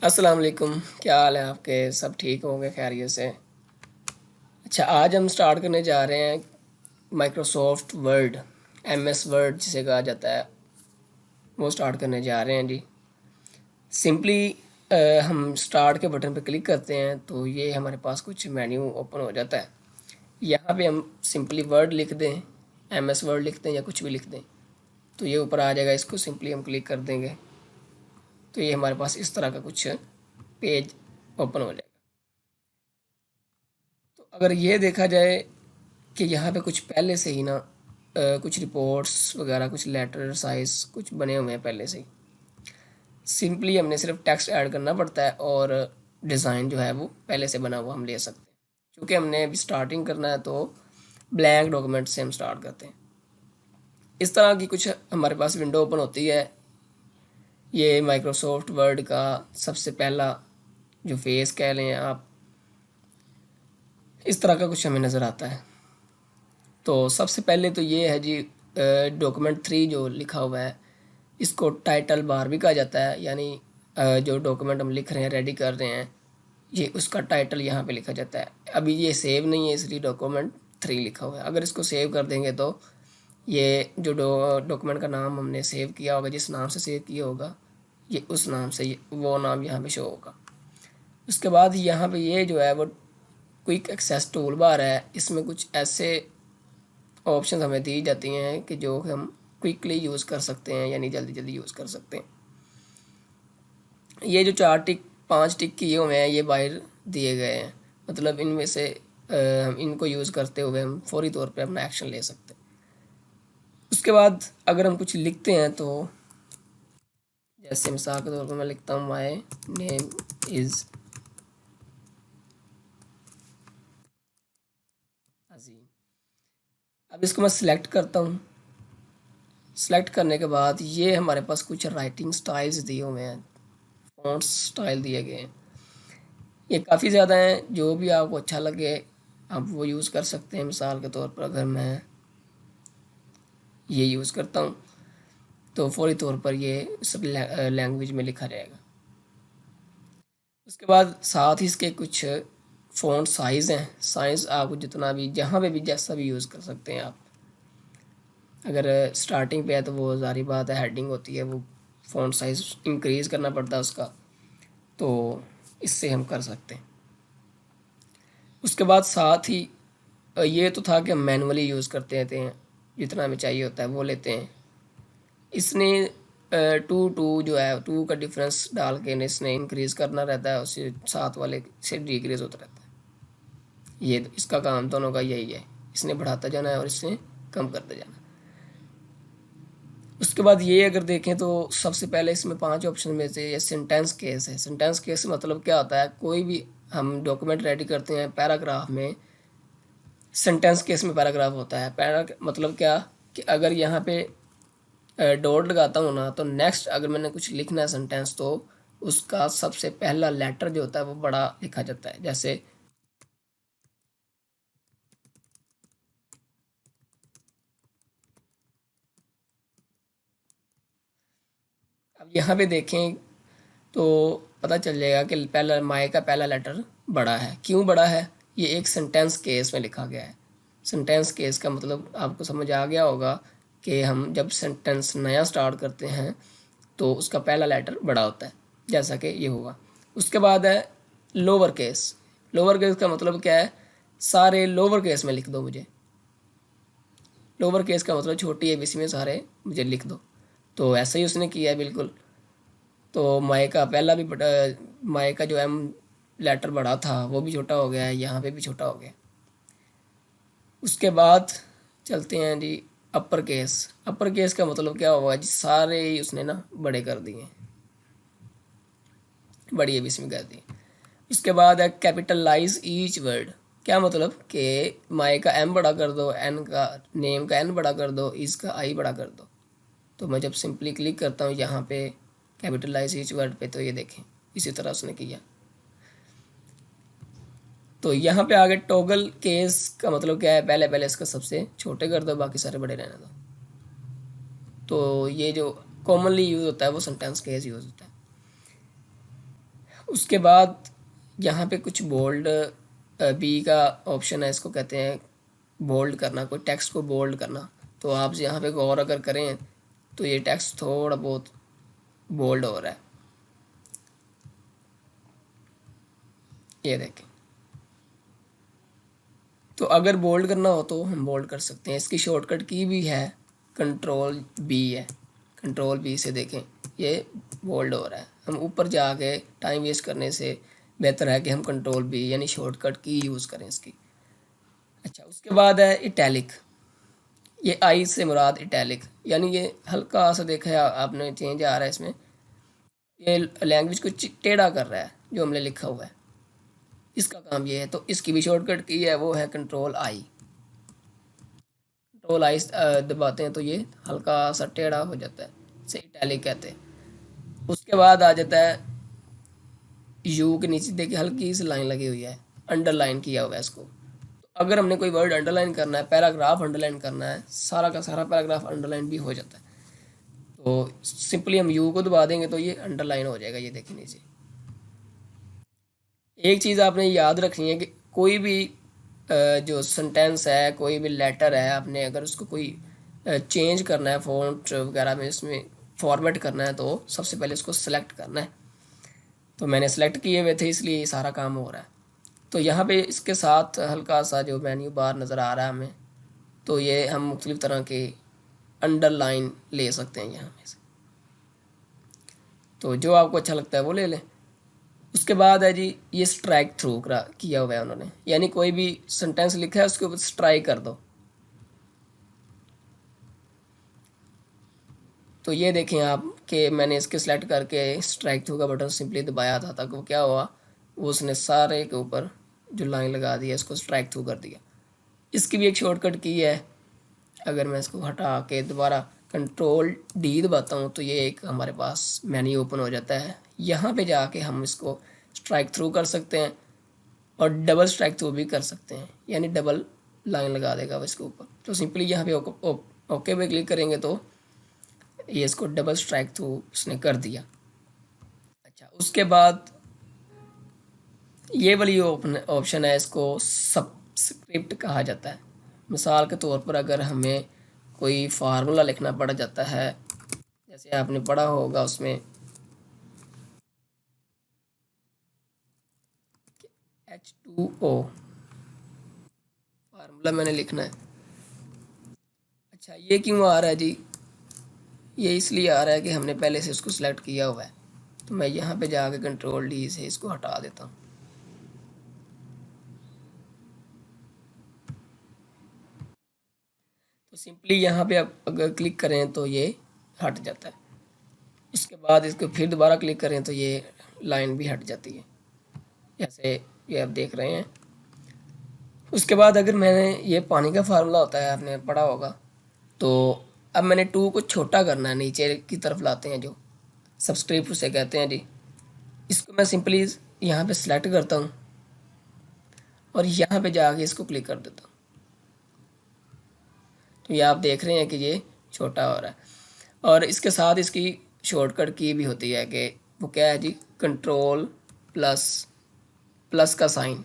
अस्सलाम वालेकुम। क्या हाल है आपके? सब ठीक होंगे खैरियत से? अच्छा, आज हम स्टार्ट करने जा रहे हैं माइक्रोसॉफ्ट वर्ड, एमएस वर्ड जिसे कहा जाता है, वो स्टार्ट करने जा रहे हैं जी। सिंपली हम स्टार्ट के बटन पर क्लिक करते हैं तो ये हमारे पास कुछ मेन्यू ओपन हो जाता है। यहाँ पे हम सिंपली वर्ड लिख दें, एमएस वर्ड लिख दें या कुछ भी लिख दें तो ये ऊपर आ जाएगा। इसको सिंपली हम क्लिक कर देंगे तो ये हमारे पास इस तरह का कुछ पेज ओपन हो जाएगा। तो अगर ये देखा जाए कि यहाँ पे कुछ पहले से ही ना कुछ रिपोर्ट्स वगैरह, कुछ लेटर साइज कुछ बने हुए हैं पहले से ही। सिंपली हमने सिर्फ टेक्स्ट ऐड करना पड़ता है और डिज़ाइन जो है वो पहले से बना हुआ हम ले सकते हैं। क्योंकि हमने अभी स्टार्टिंग करना है तो ब्लैंक डॉक्यूमेंट से हम स्टार्ट करते हैं। इस तरह की कुछ हमारे पास विंडो ओपन होती है। ये माइक्रोसॉफ्ट वर्ड का सबसे पहला जो फेस कह लें आप, इस तरह का कुछ हमें नज़र आता है। तो सबसे पहले तो ये है जी, डॉक्यूमेंट 3 जो लिखा हुआ है इसको टाइटल बार भी कहा जाता है। यानी जो डॉक्यूमेंट हम लिख रहे हैं, रेडी कर रहे हैं, ये उसका टाइटल यहाँ पे लिखा जाता है। अभी ये सेव नहीं है इसलिए डॉक्यूमेंट 3 लिखा हुआ है। अगर इसको सेव कर देंगे तो ये जो डॉक्यूमेंट का नाम हमने सेव किया होगा, जिस नाम से सेव किया होगा, ये उस नाम से वो नाम यहाँ पे शो होगा। उसके बाद यहाँ पे ये जो है वो क्विक एक्सेस टूल बार है। इसमें कुछ ऐसे ऑप्शन हमें दी जाती हैं कि जो हम क्विकली यूज़ कर सकते हैं, यानी जल्दी जल्दी यूज़ कर सकते हैं। ये जो 4 टिक 5 टिक किए हुए हैं ये बाहर दिए गए हैं, मतलब इनमें से हम इनको यूज़ करते हुए हम फौरी तौर पे अपना एक्शन ले सकते हैं। उसके बाद अगर हम कुछ लिखते हैं तो जैसे मिसाल के तौर पर मैं लिखता हूँ माय नेम इज़ अजीम। अब इसको मैं सिलेक्ट करता हूँ। सेलेक्ट करने के बाद ये हमारे पास कुछ राइटिंग स्टाइल्स दिए हुए हैं, फ़ॉन्ट स्टाइल दिए गए हैं। ये काफ़ी ज़्यादा हैं, जो भी आपको अच्छा लगे आप वो यूज़ कर सकते हैं। मिसाल के तौर पर अगर मैं ये यूज़ करता हूँ तो फौरी तौर पर ये सब लैंग्वेज में लिखा रहेगा। उसके बाद साथ ही इसके कुछ फ़ॉन्ट साइज़ हैं। साइज़ आपको जितना भी, जहाँ पे भी जैसा भी यूज़ कर सकते हैं आप। अगर स्टार्टिंग पे है तो वो ज़ाहिर बात है, हेडिंग होती है, वो फ़ॉन्ट साइज़ इंक्रीज़ करना पड़ता है उसका, तो इससे हम कर सकते हैं। उसके बाद साथ ही ये तो था कि हम मैनुअली यूज़ करते रहते हैं, जितना हमें चाहिए होता है वो लेते हैं। इसने टू टू जो है, टू का डिफरेंस डाल के इसने इंक्रीज़ करना रहता है, उससे साथ वाले से डिक्रीज़ होता रहता है। ये इसका काम दोनों का यही है, इसने बढ़ाता जाना है और इसने कम करते जाना है। उसके बाद ये अगर देखें तो सबसे पहले इसमें 5 ऑप्शन में से ये सेंटेंस केस है। सेंटेंस केस मतलब क्या होता है, कोई भी हम डॉक्यूमेंट रेडी करते हैं पैराग्राफ में, सेंटेंस केस में पैराग्राफ होता है। पैरा मतलब क्या कि अगर यहाँ पे डॉट लगाता हूँ ना तो नेक्स्ट अगर मैंने कुछ लिखना है सेंटेंस तो उसका सबसे पहला लेटर जो होता है वो बड़ा लिखा जाता है। जैसे अब यहाँ पे देखें तो पता चल जाएगा कि पहला माए का पहला लेटर बड़ा है। क्यों बड़ा है? ये एक सेंटेंस केस में लिखा गया है। सेंटेंस केस का मतलब आपको समझ आ गया होगा कि हम जब सेंटेंस नया स्टार्ट करते हैं तो उसका पहला लेटर बड़ा होता है, जैसा कि ये होगा। उसके बाद है लोअर केस। लोअर केस का मतलब क्या है? सारे लोअर केस में लिख दो मुझे। लोअर केस का मतलब छोटी एबीसी में सारे मुझे लिख दो। तो ऐसा ही उसने किया है बिल्कुल। तो माए का पहला भी बड़ा, माए का जो एम लेटर बड़ा था वो भी छोटा हो गया है, यहाँ पे भी छोटा हो गया। उसके बाद चलते हैं जी अपर केस। अपर केस का मतलब क्या होगा जी? सारे ही उसने ना बड़े कर दिए, बड़ी एबीसी में कर दी। उसके बाद है कैपिटलाइज ईच वर्ड। क्या मतलब कि माए का एम बड़ा कर दो, एन का, नेम का एन बड़ा कर दो, इस का आई बड़ा कर दो। तो मैं जब सिंपली क्लिक करता हूँ यहाँ पे कैपिटलाइज ईच वर्ड पे तो ये देखें इसी तरह उसने किया। तो यहाँ पे आगे टॉगल केस का मतलब क्या है? पहले पहले इसका सबसे छोटे कर दो, बाकी सारे बड़े रहने दो। तो ये जो कॉमनली यूज़ होता है वो सेंटेंस केस यूज़ होता है। उसके बाद यहाँ पे कुछ बोल्ड बी का ऑप्शन है, इसको कहते हैं बोल्ड करना, कोई टेक्स्ट को बोल्ड करना। तो आप यहाँ पे गौर अगर करें तो ये टेक्स्ट थोड़ा बहुत बोल्ड हो रहा है, ये देखें। तो अगर बोल्ड करना हो तो हम बोल्ड कर सकते हैं। इसकी शॉर्टकट की भी है, कंट्रोल बी है, कंट्रोल बी से देखें ये बोल्ड हो रहा है। हम ऊपर जाके टाइम वेस्ट करने से बेहतर है कि हम कंट्रोल बी यानी शॉर्टकट की यूज़ करें इसकी। अच्छा, उसके बाद है इटैलिक। ये आई से मुराद इटैलिक, यानी ये हल्का सा देखा है आपने चेंज आ रहा है इसमें, ये लैंग्वेज को टेढ़ा कर रहा है जो हमने लिखा हुआ है, इसका काम ये है। तो इसकी भी शॉर्टकट की है, वो है कंट्रोल आई। कंट्रोल आई दबाते हैं तो ये हल्का सा टेढ़ा हो जाता है, इसे इटैलिक कहते हैं। उसके बाद आ जाता है यू के नीचे देखिए हल्की सी लाइन लगी हुई है, अंडरलाइन किया हुआ है इसको। तो अगर हमने कोई वर्ड अंडरलाइन करना है, पैराग्राफ अंडरलाइन करना है, सारा का सारा पैराग्राफ अंडरलाइन भी हो जाता है, तो सिंपली हम यू को दबा देंगे तो ये अंडरलाइन हो जाएगा। ये देखिए नीचे। एक चीज़ आपने याद रखनी है कि कोई भी जो सेंटेंस है, कोई भी लेटर है, आपने अगर उसको कोई चेंज करना है फ़ॉन्ट वगैरह में, इसमें फॉर्मेट करना है, तो सबसे पहले उसको सेलेक्ट करना है। तो मैंने सेलेक्ट किए हुए थे इसलिए ये सारा काम हो रहा है। तो यहाँ पे इसके साथ हल्का सा जो मेन्यू बार नज़र आ रहा है हमें, तो ये हम मुख्तलिफ़ तरह के अंडरलाइन ले सकते हैं यहाँ में से, तो जो आपको अच्छा लगता है वो ले लें। उसके बाद है जी ये स्ट्राइक थ्रू किया हुआ है उन्होंने, यानी कोई भी सेंटेंस लिखा है उसके ऊपर स्ट्राइक कर दो। तो ये देखें आप कि मैंने इसके सेलेक्ट करके स्ट्राइक थ्रू का बटन सिंपली दबाया था, तक वो क्या हुआ, वो उसने सारे के ऊपर जो लाइन लगा दी है इसको स्ट्राइक थ्रू कर दिया। इसकी भी एक शॉर्टकट की है, अगर मैं इसको हटा के दोबारा कंट्रोल डी दबाता हूँ तो ये एक हमारे पास मेन्यू ओपन हो जाता है। यहाँ पे जाके हम इसको स्ट्राइक थ्रू कर सकते हैं और डबल स्ट्राइक थ्रू भी कर सकते हैं, यानी डबल लाइन लगा देगा वो इसके ऊपर। तो सिंपली यहाँ पे ओके पे क्लिक करेंगे तो ये इसको डबल स्ट्राइक थ्रू उसने कर दिया। अच्छा, उसके बाद ये वाली ऑप्शन है, इसको सबस्क्रिप्ट कहा जाता है। मिसाल के तौर पर अगर हमें कोई फार्मूला लिखना पड़ जाता है, जैसे आपने पढ़ा होगा उसमें H2O फार्मूला मैंने लिखना है। अच्छा, ये क्यों आ रहा है जी, ये इसलिए आ रहा है कि हमने पहले से इसको सिलेक्ट किया हुआ है। तो मैं यहाँ पे जाके कंट्रोल डी से इसको हटा देता हूँ। तो सिंपली यहाँ पे आप अगर क्लिक करें तो ये हट जाता है। उसके बाद इसको फिर दोबारा क्लिक करें तो ये लाइन भी हट जाती है, जैसे ये आप देख रहे हैं। उसके बाद अगर मैंने ये पानी का फार्मूला होता है, आपने पढ़ा होगा, तो अब मैंने टू को छोटा करना है, नीचे की तरफ लाते हैं, जो सबस्क्रिप्ट उसे कहते हैं जी। इसको मैं सिंपली यहाँ पे सिलेक्ट करता हूँ और यहाँ पे जाके इसको क्लिक कर देता हूँ। तो ये आप देख रहे हैं कि ये छोटा हो रहा है। और इसके साथ इसकी शॉर्टकट की भी होती है कि वो क्या है जी, कंट्रोल प्लस प्लस का साइन।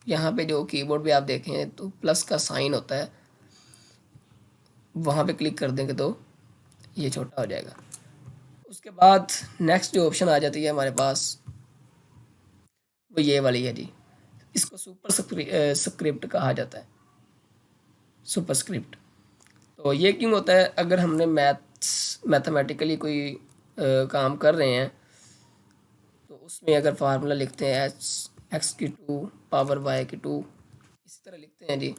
यहाँ पे जो कीबोर्ड पे आप देखें तो प्लस का साइन होता है, वहाँ पे क्लिक कर देंगे तो ये छोटा हो जाएगा। उसके बाद नेक्स्ट जो ऑप्शन आ जाती है हमारे पास, वो ये वाली है जी। इसको सुपर स्क्रिप्ट कहा जाता है, सुपर स्क्रिप्ट। तो ये क्यों होता है, अगर हमने मैथमेटिकली कोई काम कर रहे हैं तो उसमें अगर फार्मूला लिखते हैं एक्स की टू पावर वाई की टू, इसी तरह लिखते हैं जी।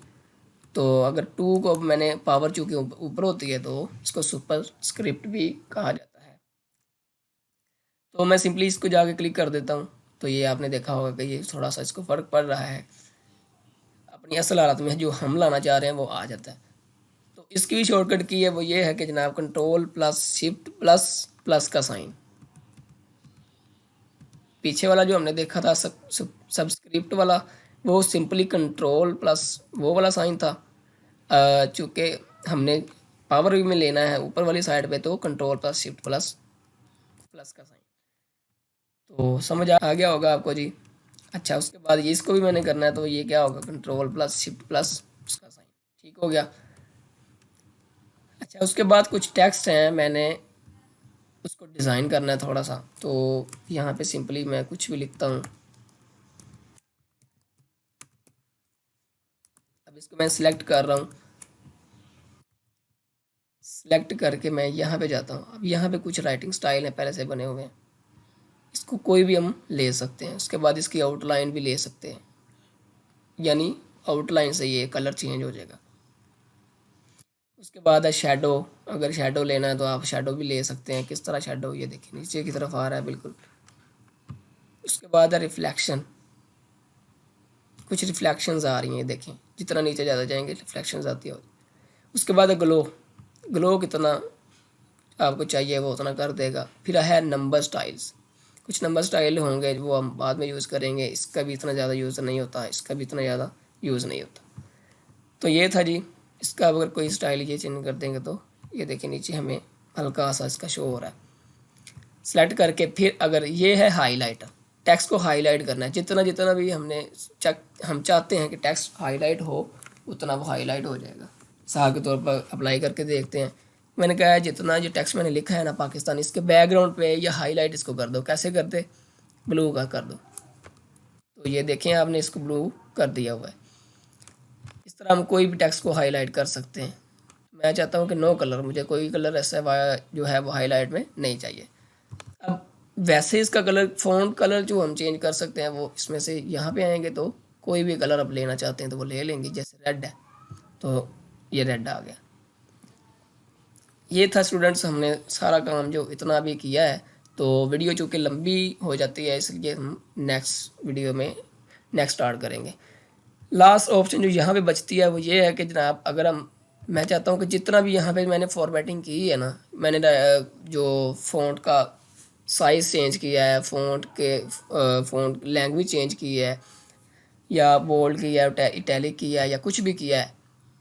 तो अगर टू को मैंने पावर चूँकि ऊपर होती है तो इसको सुपर स्क्रिप्ट भी कहा जाता है। तो मैं सिंपली इसको जाके क्लिक कर देता हूँ, तो ये आपने देखा होगा कि ये थोड़ा सा इसको फ़र्क पड़ रहा है, अपनी असल हालत में जो हम लाना चाह रहे हैं वो आ जाता है। तो इसकी भी शॉर्टकट की है, वो ये है कि जनाब control plus shift plus plus का साइन। पीछे वाला जो हमने देखा था सबस्क्रिप्ट वाला, वो सिंपली कंट्रोल प्लस वो वाला साइन था। चूँकि हमने पावर में लेना है ऊपर वाली साइड पे, तो control plus shift plus plus का साइन। तो समझ आ गया होगा आपको जी। अच्छा, उसके बाद ये इसको भी मैंने करना है, तो ये क्या होगा, कंट्रोल प्लस शिफ्ट प्लस उसका साइन। ठीक हो गया। अच्छा, उसके बाद कुछ टेक्स्ट हैं, मैंने उसको डिज़ाइन करना है थोड़ा सा। तो यहाँ पे सिंपली मैं कुछ भी लिखता हूँ। अब इसको मैं सिलेक्ट कर रहा हूँ। सिलेक्ट करके मैं यहाँ पे जाता हूँ। अब यहाँ पे कुछ राइटिंग स्टाइल है पहले से बने हुए हैं, इसको कोई भी हम ले सकते हैं। उसके बाद इसकी आउटलाइन भी ले सकते हैं, यानी आउटलाइन से ये कलर चेंज हो जाएगा। उसके बाद है शेडो। अगर शेडो लेना है तो आप शेडो भी ले सकते हैं। किस तरह शेडो, ये देखिए नीचे की तरफ आ रहा है बिल्कुल। उसके बाद है रिफ्लेक्शन। कुछ रिफ्लेक्शंस आ रही हैं, देखें जितना नीचे ज़्यादा जाएंगे रिफ्लेक्शंस आती है। उसके बाद है ग्लो। ग्लो कितना आपको चाहिए वो उतना कर देगा। फिर है नंबर स्टाइल्स। कुछ नंबर स्टाइल होंगे वो हम बाद में यूज़ करेंगे। इसका भी इतना ज़्यादा यूज़ नहीं होता, इसका भी इतना ज़्यादा यूज़ नहीं होता। तो ये था जी। इसका अगर कोई स्टाइल ये चेंज कर देंगे तो ये देखिए नीचे हमें हल्का सा इसका शो हो रहा है। सेलेक्ट करके फिर अगर ये है हाईलाइटर, टेक्स्ट को हाईलाइट करना है। जितना जितना भी हम चाहते हैं कि टेक्स्ट हाईलाइट हो, उतना वो हाईलाइट हो जाएगा। मिसाल के तौर पर अप्लाई करके देखते हैं। मैंने कहा है जितना जो टेक्स्ट मैंने लिखा है ना पाकिस्तान, इसके बैकग्राउंड पे या हाईलाइट इसको कर दो। कैसे करते, ब्लू का कर दो। तो ये देखें आपने इसको ब्लू कर दिया हुआ है। इस तरह हम कोई भी टेक्स्ट को हाईलाइट कर सकते हैं। मैं चाहता हूँ कि नो कलर, मुझे कोई कलर ऐसा जो है वो हाईलाइट में नहीं चाहिए। अब वैसे इसका कलर, फ़ॉन्ट कलर जो हम चेंज कर सकते हैं वो इसमें से यहाँ पे आएंगे तो कोई भी कलर आप लेना चाहते हैं तो वो ले लेंगे। जैसे रेड है तो ये रेड आ गया। ये था स्टूडेंट्स, हमने सारा काम जो इतना भी किया है। तो वीडियो चूँकि लंबी हो जाती है इसलिए हम नेक्स्ट वीडियो में नेक्स्ट स्टार्ट करेंगे। लास्ट ऑप्शन जो यहाँ पे बचती है वो ये है कि जनाब अगर मैं चाहता हूँ कि जितना भी यहाँ पे मैंने फॉर्मेटिंग की है ना, मैंने जो फ़ॉन्ट का साइज़ चेंज किया है, फ़ॉन्ट लैंग्वेज चेंज की है, या बोल्ड किया है, इटैलिक किया है, या कुछ भी किया है,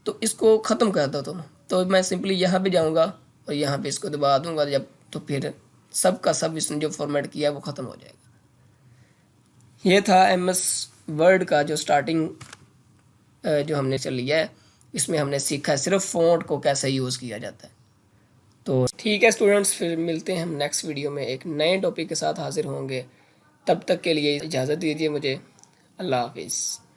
तो इसको ख़त्म कर दो तुम। तो मैं सिंपली यहाँ पे जाऊँगा और यहाँ पे इसको दबा दूँगा जब, तो फिर सब का सब इसने जो फॉर्मेट किया है वो ख़त्म हो जाएगा। ये था MS वर्ड का जो स्टार्टिंग जो हमने चल लिया है। इसमें हमने सीखा है सिर्फ फ़ॉन्ट को कैसे यूज़ किया जाता है। तो ठीक है स्टूडेंट्स, फिर मिलते हैं हम नेक्स्ट वीडियो में एक नए टॉपिक के साथ हाजिर होंगे। तब तक के लिए इजाज़त दीजिए मुझे। अल्लाह हाफिज़।